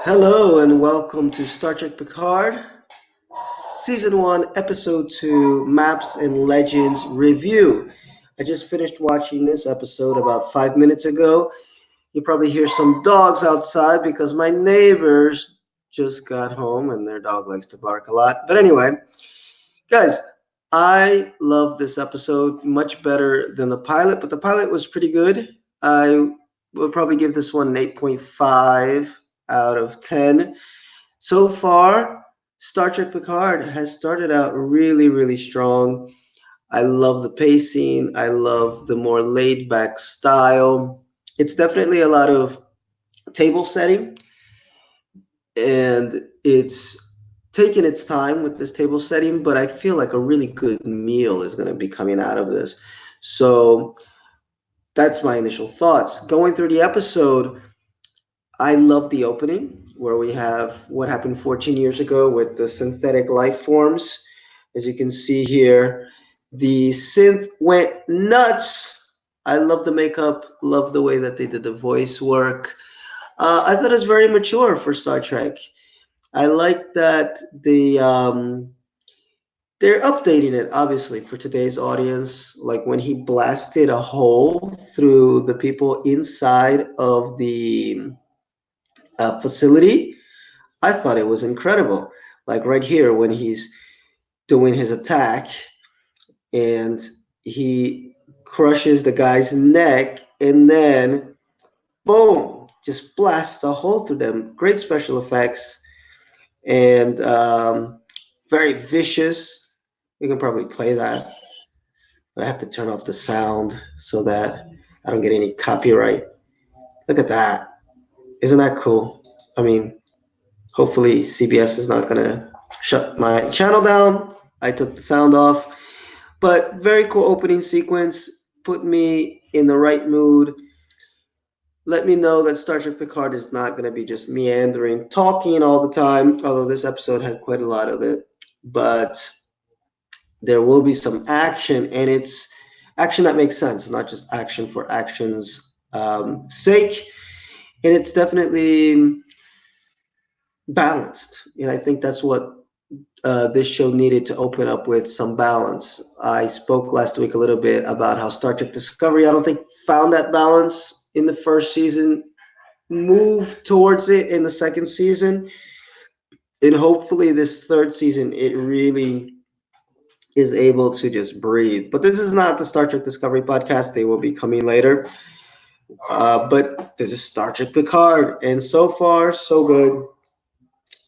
Hello and welcome to Star Trek Picard, Season 1, Episode 2, Maps and Legends Review. I just finished watching this episode about 5 minutes ago. You probably hear some dogs outside because my neighbors just got home and their dog likes to bark a lot. But anyway, guys, I love this episode much better than the pilot, but the pilot was pretty good. I would probably give this one an 8.5 out of 10. So far, Star Trek Picard has started out really, really strong. I love the pacing. I love the more laid back style. It's definitely a lot of table setting, and it's taking its time with this table setting, but I feel like a really good meal is going to be coming out of this. So that's my initial thoughts. Going through the episode, I love the opening where we have what happened 14 years ago with the synthetic life forms. As you can see here, the synth went nuts. I love the makeup, love the way that they did the voice work. I thought it was very mature for Star Trek. I like that they're updating it obviously for today's audience. Like when he blasted a hole through the people inside of the facility, I thought it was incredible. Like right here when he's doing his attack and he crushes the guy's neck and then boom, just blasts a hole through them. Great special effects and very vicious. We can probably play that, but I have to turn off the sound so that I don't get any copyright. Look at that. Isn't that cool? I mean, hopefully CBS is not going to shut my channel down. I took the sound off. But very cool opening sequence. Put me in the right mood. Let me know that Star Trek Picard is not going to be just meandering, talking all the time, although this episode had quite a lot of it. But there will be some action, and it's action that makes sense, not just action for action's sake. And it's definitely balanced. And I think that's what this show needed to open up with some balance. I spoke last week a little bit about how Star Trek Discovery, I don't think, found that balance in the first season, moved towards it in the second season. And hopefully, this third season, it really is able to just breathe. But this is not the Star Trek Discovery podcast, they will be coming later. But this is Star Trek Picard. And so far, so good.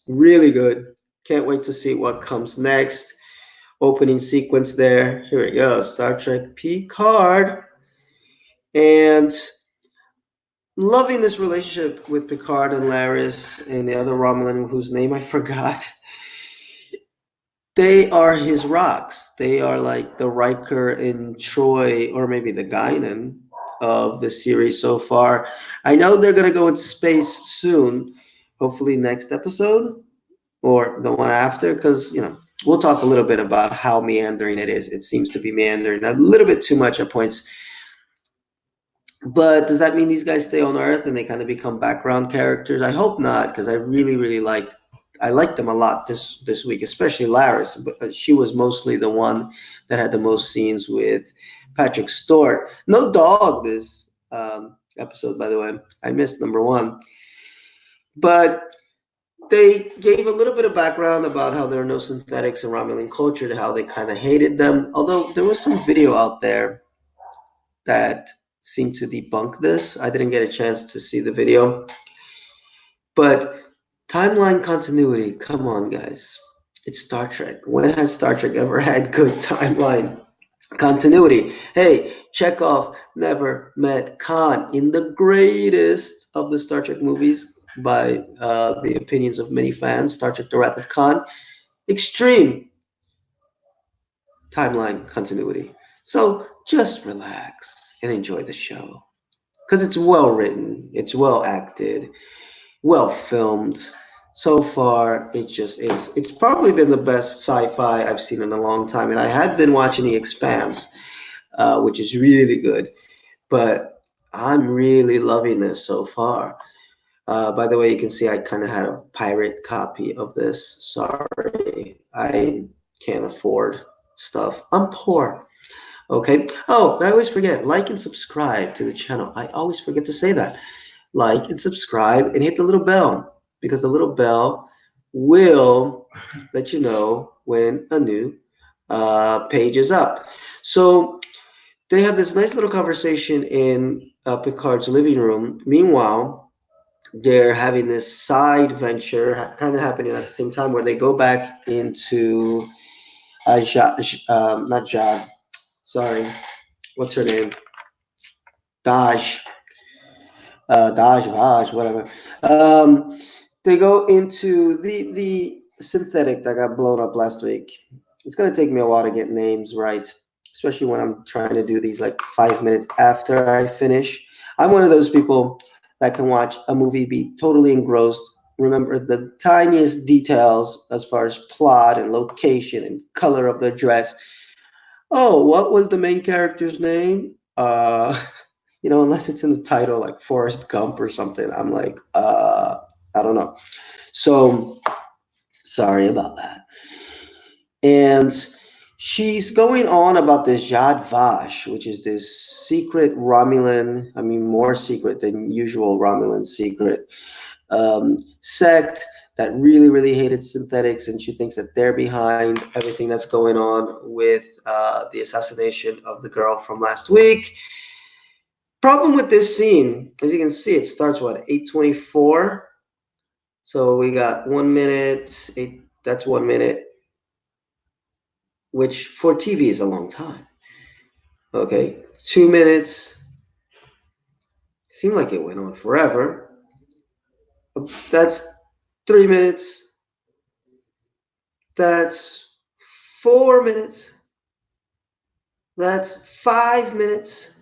Really good. Can't wait to see what comes next. Opening sequence there. Here we go. Star Trek Picard. And loving this relationship with Picard and Laris and the other Romulan whose name I forgot. They are his rocks. They are like the Riker and Troy, or maybe the Guinan of the series so far. I know they're going to go into space soon, hopefully next episode or the one after, because, we'll talk a little bit about how meandering it is. It seems to be meandering a little bit too much at points. But does that mean these guys stay on Earth and they kind of become background characters? I hope not, because I really, really I like them a lot this week, especially Laris. But she was mostly the one that had the most scenes with Patrick Stewart. No dog this episode, by the way. I missed number one. But they gave a little bit of background about how there are no synthetics in Romulan culture, to how they kind of hated them. Although there was some video out there that seemed to debunk this. I didn't get a chance to see the video. But timeline continuity, come on, guys. It's Star Trek. When has Star Trek ever had good timeline continuity? Hey, Chekhov never met Khan in the greatest of the Star Trek movies, by the opinions of many fans, Star Trek The Wrath of Khan. Extreme timeline continuity. So just relax and enjoy the show. Because it's well written, it's well acted, well filmed. So far, it's probably been the best sci-fi I've seen in a long time. And I had been watching The Expanse, which is really good. But I'm really loving this so far. By the way, you can see I kind of had a pirate copy of this. Sorry, I can't afford stuff. I'm poor. Okay. Oh, I always forget. Like and subscribe to the channel. I always forget to say that. Like and subscribe and hit the little bell, because the little bell will let you know when a new page is up. So they have this nice little conversation in Picard's living room. Meanwhile, they're having this side venture kind of happening at the same time, where they go back into not Jad, sorry, what's her name? Daj, Vaj, whatever. They go into the synthetic that got blown up last week. It's gonna take me a while to get names right, especially when I'm trying to do these like 5 minutes after I finish. I'm one of those people that can watch a movie, be totally engrossed, remember the tiniest details as far as plot and location and color of the dress. Oh, what was the main character's name? Unless it's in the title, like Forrest Gump or something, I'm like, I don't know. So sorry about that. And she's going on about this Jad Vash, which is this secret Romulan, I mean, more secret than usual Romulan secret sect that really, really hated synthetics. And she thinks that they're behind everything that's going on with the assassination of the girl from last week. Problem with this scene, as you can see, it starts what, 8:24. So we got 1 minute. That's 1 minute, which for TV is a long time. Okay, 2 minutes. Seemed like it went on forever. That's 3 minutes. That's 4 minutes. That's 5 minutes.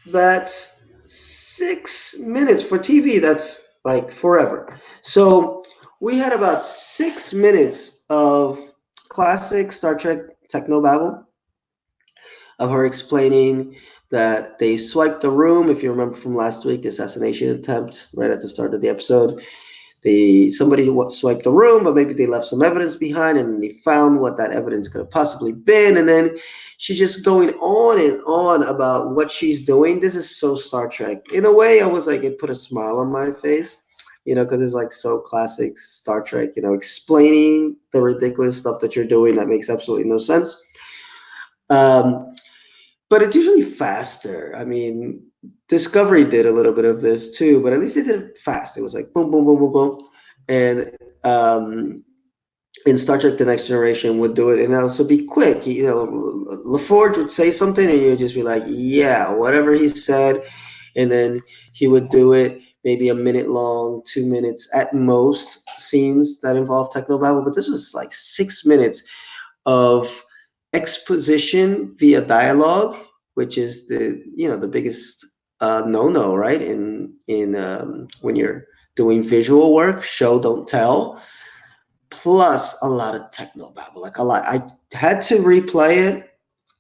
That's 6 minutes for TV. That's like forever. So we had about 6 minutes of classic Star Trek technobabble, of her explaining that they swiped the room. If you remember from last week, the assassination attempt right at the start of the episode, somebody swiped the room, but maybe they left some evidence behind, and they found what that evidence could have possibly been. And then she's just going on and on about what she's doing. This is so Star Trek. In a way, I was like, it put a smile on my face, because it's like so classic Star Trek, explaining the ridiculous stuff that you're doing that makes absolutely no sense. Um, but it's usually faster. I mean, Discovery did a little bit of this too, but at least they did it fast. It was like boom, boom, boom, boom, boom, and in Star Trek: The Next Generation would do it and also be quick. LaForge would say something and you would just be like, yeah, whatever he said, and then he would do it. Maybe a minute long, 2 minutes at most scenes that involve technobabble, but this was like 6 minutes of exposition via dialogue, which is the biggest no-no, right? In when you're doing visual work, show don't tell. Plus a lot of technobabble, like a lot. I had to replay it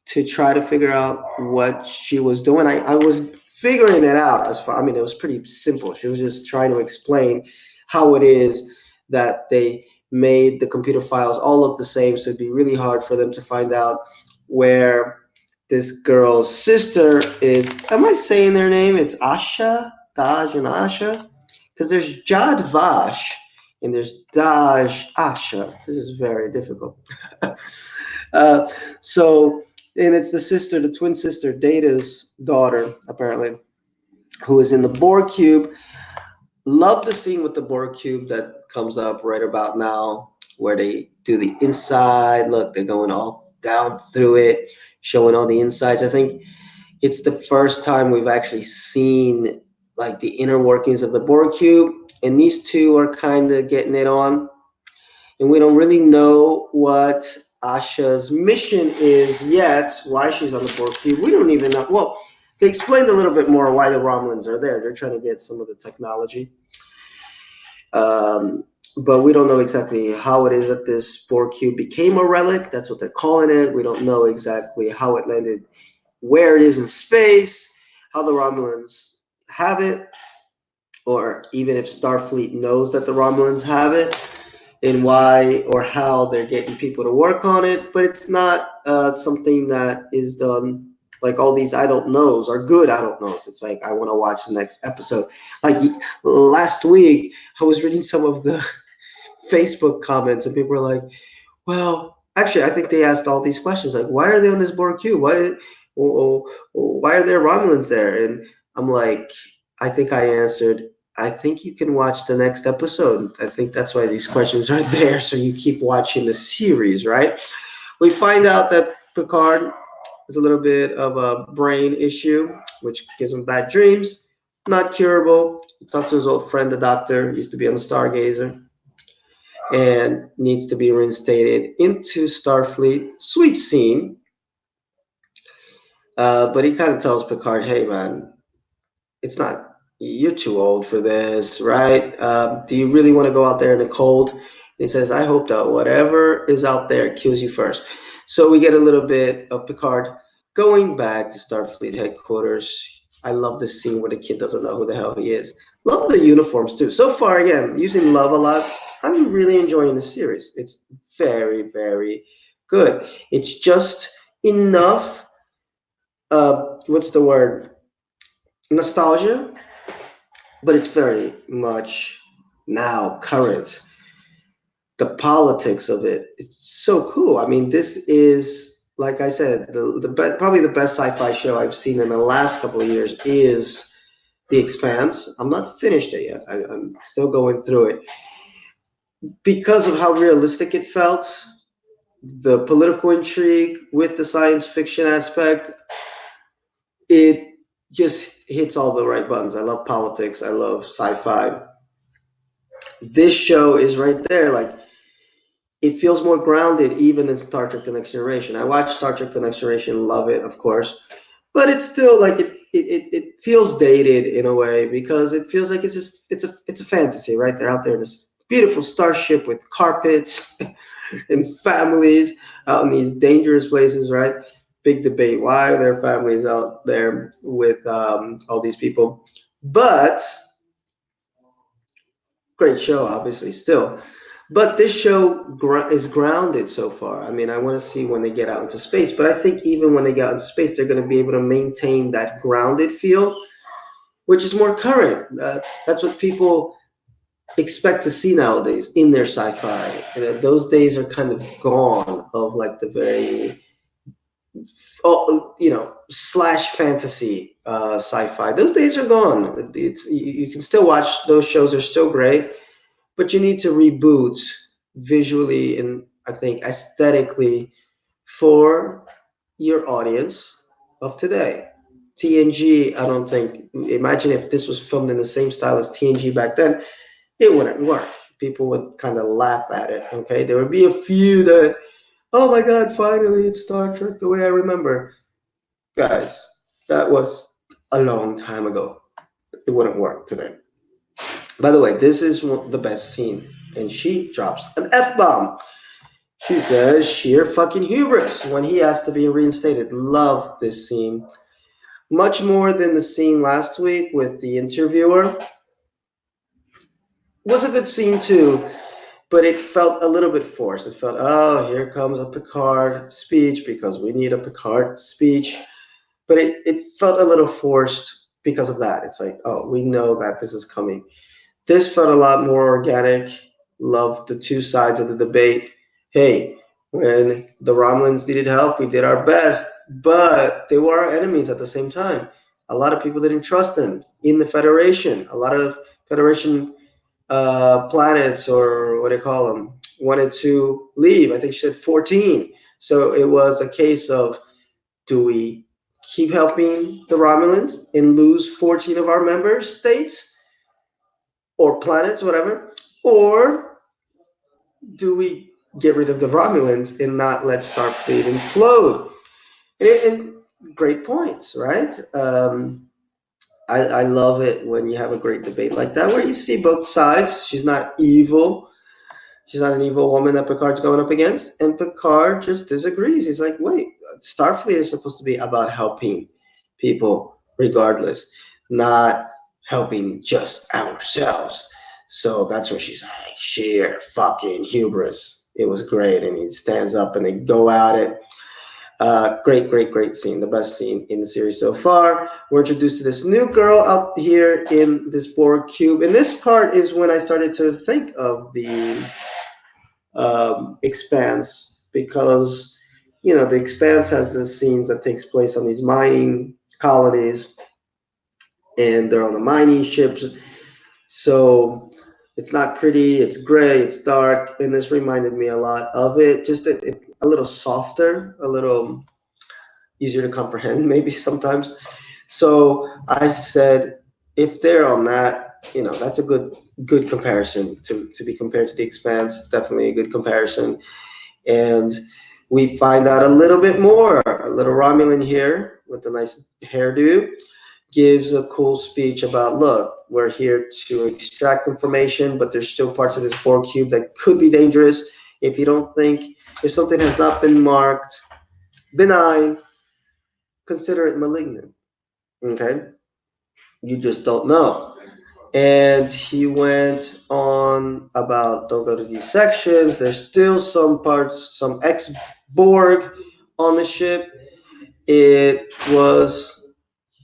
to try to figure out what she was doing. I was figuring it out as far. I mean, it was pretty simple. She was just trying to explain how it is that they made the computer files all look the same, so it'd be really hard for them to find out where this girl's sister is. Am I saying their name? It's Asha, Daj, and Asha, because there's Jad Vash and there's Daj Asha. This is very difficult. uh, so, and it's the twin sister, Data's daughter, apparently, who is in the Borg cube. Love the scene with the Borg cube that comes up right about now, where they do the inside look. They're going all down through it, showing all the insides. I think it's the first time we've actually seen like the inner workings of the Borg cube, and these two are kind of getting it on. And we don't really know what Asha's mission is yet, why she's on the Borg cube. We don't even know. Well, they explained a little bit more why the Romulans are there. They're trying to get some of the technology. But we don't know exactly how it is that this Borg cube became a relic. That's what they're calling it. We don't know exactly how it landed, where it is in space, how the Romulans have it, or even if Starfleet knows that the Romulans have it, and why or how they're getting people to work on it. But it's not something that is done like all these I don't knows are good I don't knows. It's like I want to watch the next episode. Like last week, I was reading some of the Facebook comments, and people were like, well, actually, I think they asked all these questions like, why are they on this Borg cube? Why are there Romulans there? And I'm like, I think I answered. I think you can watch the next episode. I think that's why these questions are there, so you keep watching the series, right? We find out that Picard has a little bit of a brain issue, which gives him bad dreams. Not curable. He talks to his old friend, the doctor, used to be on the Stargazer, and needs to be reinstated into Starfleet. Sweet scene. But he kind of tells Picard, hey, man, it's not, you're too old for this, right? Do you really want to go out there in the cold? And he says, I hope that whatever is out there kills you first. So we get a little bit of Picard going back to Starfleet headquarters. I love this scene where the kid doesn't know who the hell he is. Love the uniforms too. So far, again, using love a lot. I'm really enjoying the series. It's very, very good. It's just enough. What's the word? Nostalgia, but it's very much now current. The politics of it, it's so cool. I mean, this is, like I said, probably the best sci-fi show I've seen in the last couple of years is The Expanse. I'm not finished it yet. I'm still going through it because of how realistic it felt. The political intrigue with the science fiction aspect, it just hits all the right buttons. I love politics. I love sci-fi. This show is right there. Like, it feels more grounded even than Star Trek: The Next Generation. I watched Star Trek: The Next Generation, love it, of course, but it's still like it feels dated in a way because it feels like it's a fantasy, right? They're out there in this beautiful starship with carpets and families out in these dangerous places, right? Big debate why are there families out there with all these people, but great show, obviously, still. But this show is grounded so far. I mean, I want to see when they get out into space, but I think even when they get out into space, they're going to be able to maintain that grounded feel, which is more current. That's what people expect to see nowadays in their sci-fi. Those days are kind of gone of like the very, slash fantasy sci-fi. Those days are gone. You can still watch those shows; are still great, but you need to reboot visually and I think aesthetically for your audience of today. TNG, I don't think, imagine if this was filmed in the same style as TNG back then, it wouldn't work. People would kind of laugh at it, okay? There would be a few that, oh my God, finally it's Star Trek the way I remember. Guys, that was a long time ago. It wouldn't work today. By the way, this is the best scene, and she drops an F bomb. She says sheer fucking hubris when he has to be reinstated. Love this scene. Much more than the scene last week with the interviewer. Was a good scene too, but it felt a little bit forced. It felt, oh, here comes a Picard speech because we need a Picard speech. But it felt a little forced because of that. It's like, oh, we know that this is coming. This felt a lot more organic. Loved the two sides of the debate. Hey, when the Romulans needed help, we did our best, but they were our enemies at the same time. A lot of people didn't trust them in the Federation. A lot of Federation planets, or what do you call them, wanted to leave. I think she said 14. So it was a case of, do we keep helping the Romulans and lose 14 of our member states or planets, whatever? Or do we get rid of the Romulans and not let Starfleet implode? And great points, right? I love it when you have a great debate like that where you see both sides. She's not evil. She's not an evil woman that Picard's going up against. And Picard just disagrees. He's like, wait, Starfleet is supposed to be about helping people regardless, not helping just ourselves. So that's where she's like, sheer fucking hubris. It was great. And he stands up and they go at it. Great scene. The best scene in the series so far. We're introduced to this new girl out here in this Borg cube. And this part is when I started to think of the Expanse, because, the Expanse has the scenes that takes place on these mining colonies, and they're on the mining ships. So it's not pretty, it's gray, it's dark, and this reminded me a lot of it. Just a little softer, a little easier to comprehend, maybe sometimes. So I said, if they're on that, that's a good comparison to be compared to the Expanse. Definitely a good comparison. And we find out a little bit more. A little Romulan here with a nice hairdo gives a cool speech about, look, we're here to extract information, but there's still parts of this Borg cube that could be dangerous. If you don't think, if something has not been marked benign, consider it malignant. Okay? You just don't know. And he went on about, don't go to these sections. There's still some parts, some ex-Borg on the ship. It was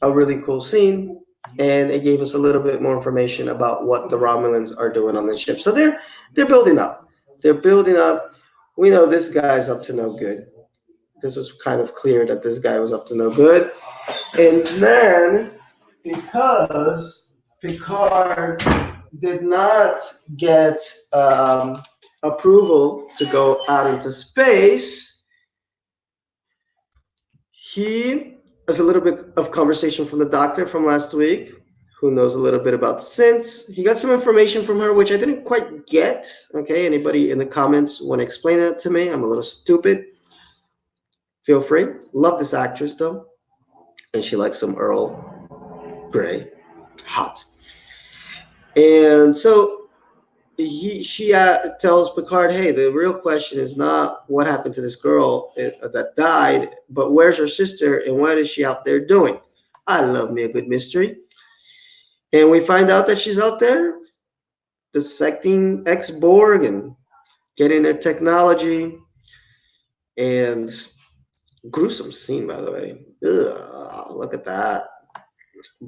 a really cool scene, and it gave us a little bit more information about what the Romulans are doing on the ship. So they're building up. They're building up. We know this guy's up to no good. This was kind of clear that this guy was up to no good. And then, because Picard did not get approval to go out into space, he has a little bit of conversation from the doctor from last week, who knows a little bit about synths. He got some information from her, which I didn't quite get. Okay, anybody in the comments want to explain that to me? I'm a little stupid. Feel free. Love this actress, though. And she likes some Earl Grey. Hot. And so she tells Picard, hey, the real question is not what happened to this girl that died, but where's her sister and what is she out there doing? I love me a good mystery. And we find out that she's out there dissecting ex-Borg and getting their technology. And gruesome scene, by the way. Ugh, look at that.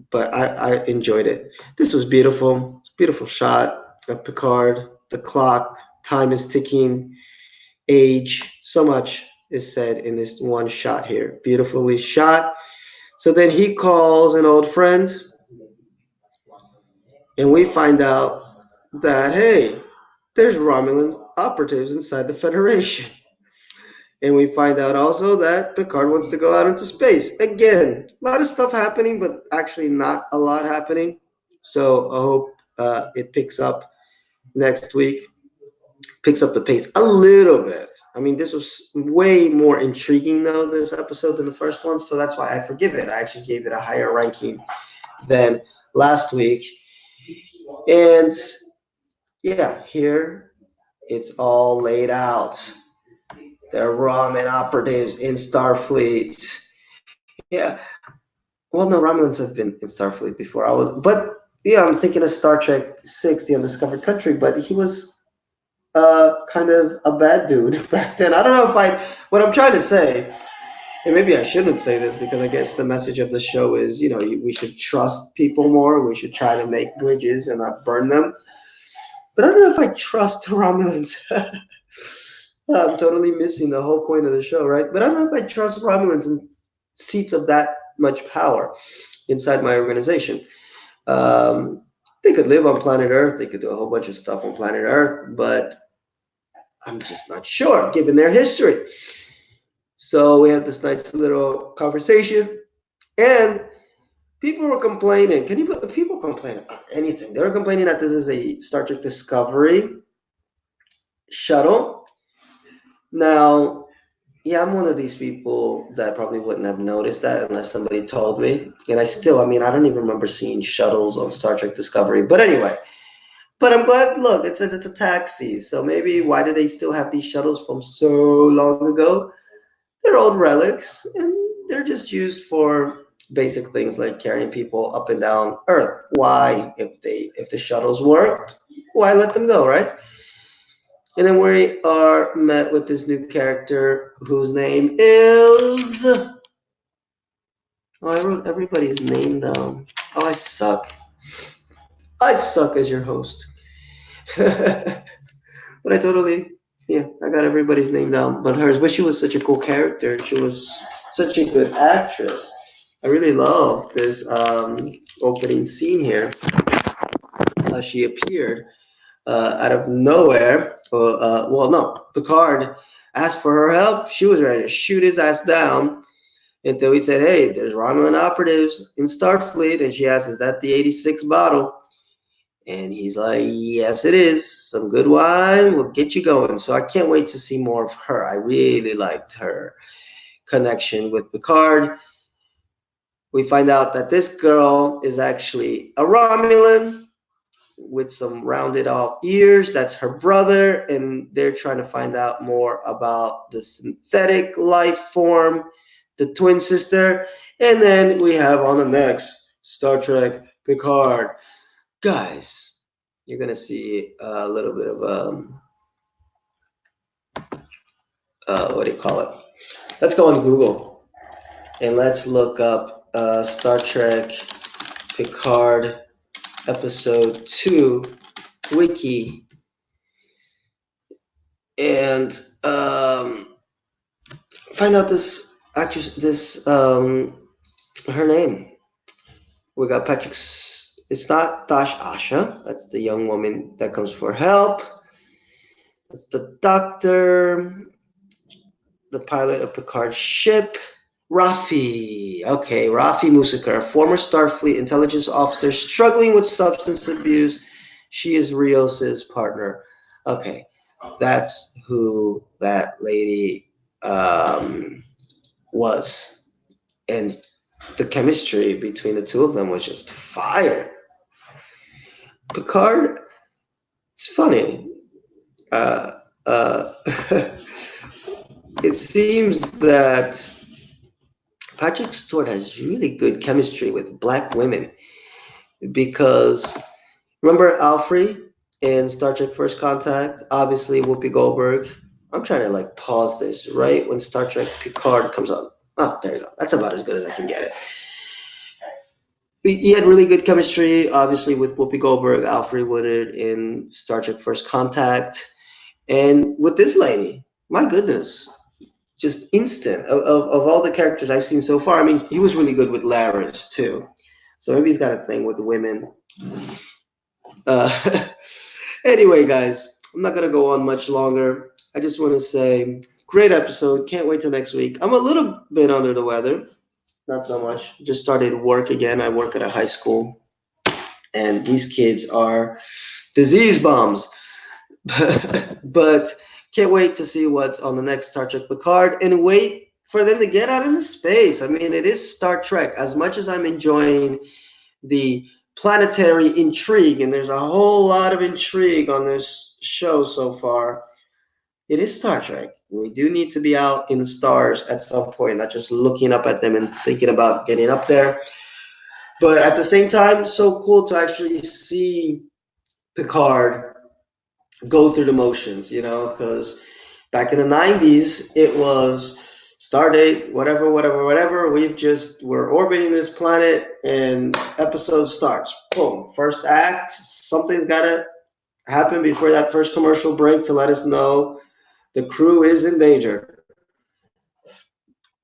But I enjoyed it. This was beautiful. Beautiful shot of Picard. The clock, time is ticking, age. So much is said in this one shot here. Beautifully shot. So then he calls an old friend, and we find out that, hey, there's Romulan operatives inside the Federation. And we find out also that Picard wants to go out into space. Again, a lot of stuff happening, but actually not a lot happening. So I hope it picks up next week. Picks up the pace a little bit. I mean, this was way more intriguing, though, this episode than the first one. So that's why I forgive it. I actually gave it a higher ranking than last week. And yeah, here it's all laid out. There are Romulan operatives in Starfleet. Yeah. Well, no, Romulans have been in Starfleet before. I'm thinking of Star Trek 6, The Undiscovered Country, but he was kind of a bad dude back then. I don't know what I'm trying to say, and maybe I shouldn't say this because I guess the message of the show is, we should trust people more. We should try to make bridges and not burn them. But I don't know if I trust the Romulans. I'm totally missing the whole point of the show, right? But I don't know if I trust Romulans in seats of that much power inside my organization. They could live on planet Earth. They could do a whole bunch of stuff on planet Earth, but I'm just not sure, given their history. So we had this nice little conversation, and people were complaining. People complain about anything? They were complaining that this is a Star Trek Discovery shuttle. Now, yeah, I'm one of these people that probably wouldn't have noticed that unless somebody told me. And I don't even remember seeing shuttles on Star Trek Discovery. But anyway, but I'm glad, look, it says it's a taxi. So maybe why do they still have these shuttles from so long ago? They're old relics, and they're just used for basic things like carrying people up and down Earth. Why, if the shuttles worked, why let them go, right? And then we are met with this new character whose name is. Oh, I wrote everybody's name down. Oh, I suck. I suck as your host. But I totally, yeah, I got everybody's name down but hers. But she was such a cool character. She was such a good actress. I really love this opening scene here. She appeared out of nowhere. Well, no, Picard asked for her help. She was ready to shoot his ass down until he said, "Hey, there's Romulan operatives in Starfleet." And she asked, "Is that the 86 bottle?" And he's like, "Yes, it is. Some good wine will get you going." So I can't wait to see more of her. I really liked her connection with Picard. We find out that this girl is actually a Romulan with some rounded off ears. That's her brother, and they're trying to find out more about the synthetic life form, the twin sister. And then we have on the next Star Trek Picard. Guys, you're gonna see a little bit of what do you call it? Let's go on Google and let's look up Star Trek Picard episode 2 wiki and find out this actress, this her name. We got Patrick's. It's not Dash Asha. That's the young woman that comes for help. That's the doctor, the pilot of Picard's ship. Rafi. Okay, Rafi Musika, a former Starfleet intelligence officer struggling with substance abuse. She is Rios's partner. Okay, that's who that lady was. And the chemistry between the two of them was just fire. Picard, it's funny. Uh, uh, it seems that Patrick Stewart has really good chemistry with black women because remember Alfred in Star Trek First Contact? Obviously, Whoopi Goldberg. I'm trying to like pause this right when Star Trek Picard comes on. Oh, there you go. That's about as good as I can get it. He had really good chemistry, obviously, with Whoopi Goldberg, Alfred Woodard in Star Trek First Contact, and with this lady. My goodness, just instant of all the characters I've seen so far. I mean, he was really good with Laris too, so maybe he's got a thing with women. Uh, anyway, guys, I'm not gonna go on much longer. I just want to say, great episode. Can't wait till next week. I'm a little bit under the weather. Not so much. Just started work again. I work at a high school, and these kids are disease bombs. But can't wait to see what's on the next Star Trek Picard and wait for them to get out into space. I mean, it is Star Trek. As much as I'm enjoying the planetary intrigue, and there's a whole lot of intrigue on this show so far, it is Star Trek. We do need to be out in the stars at some point, not just looking up at them and thinking about getting up there. But at the same time, so cool to actually see Picard go through the motions, because back in the 90s, it was Stardate, whatever. We're orbiting this planet and episode starts. Boom, first act, something's got to happen before that first commercial break to let us know the crew is in danger.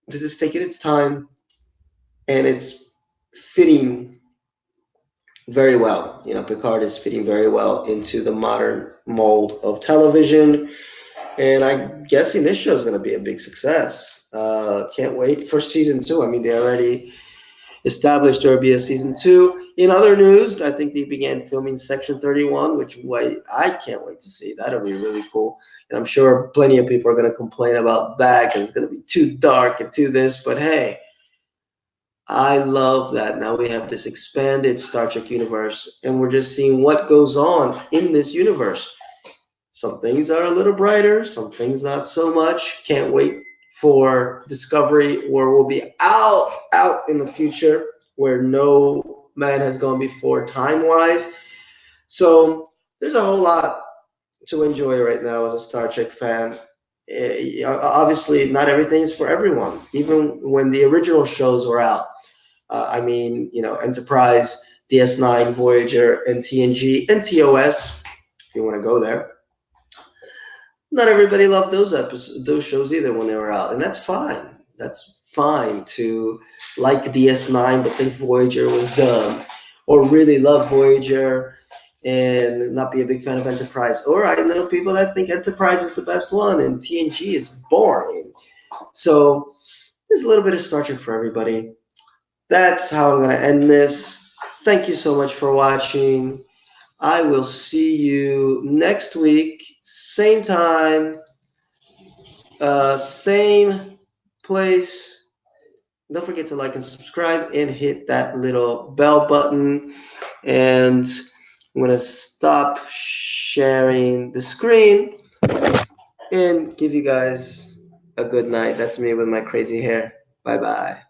This is taking its time, and it's fitting very well. Picard is fitting very well into the modern mold of television, and I'm guessing this show is going to be a big success. Can't wait for season 2. I mean, they already established there will be a season 2. In other news, I think they began filming Section 31, which I can't wait to see. That'll be really cool. And I'm sure plenty of people are going to complain about that because it's going to be too dark and too this. But hey, I love that now we have this expanded Star Trek universe, and we're just seeing what goes on in this universe. Some things are a little brighter, some things not so much. Can't wait for Discovery, or will be out in the future where no man has gone before time wise. So there's a whole lot to enjoy right now as a Star Trek fan. Obviously, not everything is for everyone. Even when the original shows were out, I mean, Enterprise, DS9, Voyager, and TNG, and TOS, if you want to go there. Not everybody loved those episodes, those shows either when they were out, and that's fine. That's fine to like DS9 but think Voyager was dumb, or really love Voyager and not be a big fan of Enterprise. Or I know people that think Enterprise is the best one and TNG is boring. So there's a little bit of Star Trek for everybody. That's how I'm going to end this. Thank you so much for watching. I will see you next week, same time, same place. Don't forget to like and subscribe and hit that little bell button. And I'm going to stop sharing the screen and give you guys a good night. That's me with my crazy hair. Bye bye.